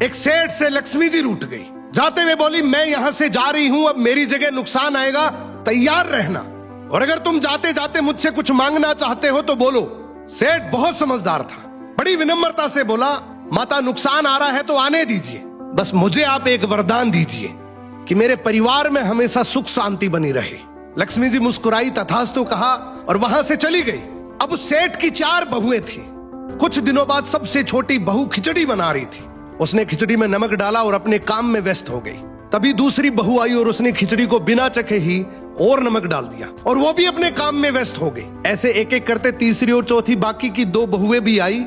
एक सेठ से लक्ष्मी जी रूठ गई। जाते हुए बोली, मैं यहां से जा रही हूं, अब मेरी जगह नुकसान आएगा, तैयार रहना, और अगर तुम जाते जाते मुझसे कुछ मांगना चाहते हो तो बोलो। सेठ बहुत समझदार था, बड़ी विनम्रता से बोला, माता नुकसान आ रहा है तो आने दीजिए, बस मुझे आप एक वरदान दीजिए कि मेरे परिवार में हमेशा सुख शांति बनी रहे। लक्ष्मी जी मुस्कुराई, तथास्तु कहा और वहां से चली गई। अब उस सेठ की 4 बहुएं थी। कुछ दिनों बाद सबसे छोटी बहू खिचड़ी बना रही थी। उसने खिचड़ी में नमक डाला और अपने काम में व्यस्त हो गई। तभी दूसरी बहू आई और उसने खिचड़ी को बिना चखे ही और नमक डाल दिया और वो भी अपने काम में व्यस्त हो गई। ऐसे एक एक करते तीसरी और चौथी बाकी की 2 बहुएं भी आई,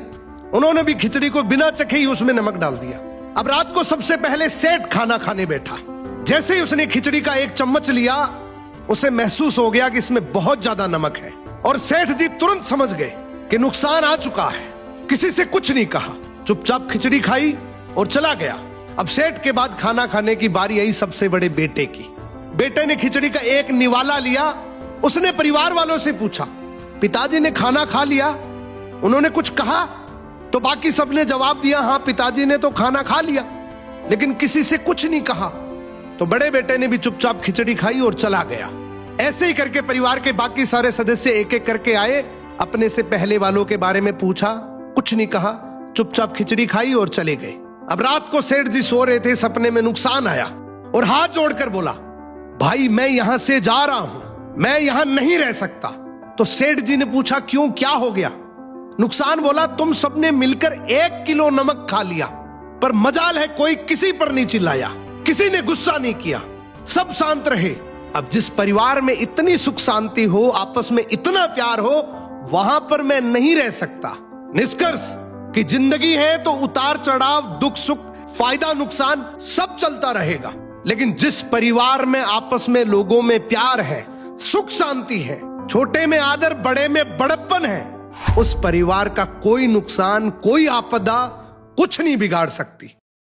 उन्होंने भी खिचड़ी को बिना चखे ही उसमें नमक डाल दिया। अब रात को सबसे पहले सेठ खाना खाने बैठा। जैसे ही उसने खिचड़ी का 1 चम्मच लिया, उसे महसूस हो गया कि इसमें बहुत ज्यादा नमक है, और सेठ जी तुरंत समझ गए कि नुकसान आ चुका है। किसी से कुछ नहीं कहा, चुपचाप खिचड़ी खाई और चला गया। अब सेठ के बाद खाना खाने की बारी आई सबसे बड़े बेटे की। बेटे ने खिचड़ी का 1 निवाला लिया। उसने परिवार वालों से पूछा, पिताजी ने खाना खा लिया? उन्होंने कुछ कहा? तो बाकी सबने जवाब दिया, हाँ पिताजी ने तो खाना खा लिया, लेकिन किसी से कुछ नहीं कहा। तो बड़े बेटे ने भी चुपचाप खिचड़ी खाई और चला गया। ऐसे ही करके परिवार के बाकी सारे सदस्य एक एक करके आए, अपने से पहले वालों के बारे में पूछा, कुछ नहीं कहा, चुपचाप खिचड़ी खाई और चले गए। अब रात को सेठ जी सो रहे थे, सपने में नुकसान आया और हाथ जोड़कर बोला, भाई मैं यहां से जा रहा हूं, मैं यहां नहीं रह सकता। तो सेठ जी ने पूछा, क्यों, क्या हो गया? नुकसान बोला, तुम सबने मिलकर 1 किलो नमक खा लिया, पर मजाल है कोई किसी पर नहीं चिल्लाया, किसी ने गुस्सा नहीं किया, सब शांत रहे। अब जिस परिवार में इतनी सुख शांति हो, आपस में इतना प्यार हो, वहां पर मैं नहीं रह सकता। निष्कर्ष कि जिंदगी है तो उतार चढ़ाव, दुख सुख, फायदा नुकसान सब चलता रहेगा, लेकिन जिस परिवार में आपस में लोगों में प्यार है, सुख शांति है, छोटे में आदर, बड़े में बड़प्पन है, उस परिवार का कोई नुकसान, कोई आपदा कुछ नहीं बिगाड़ सकती।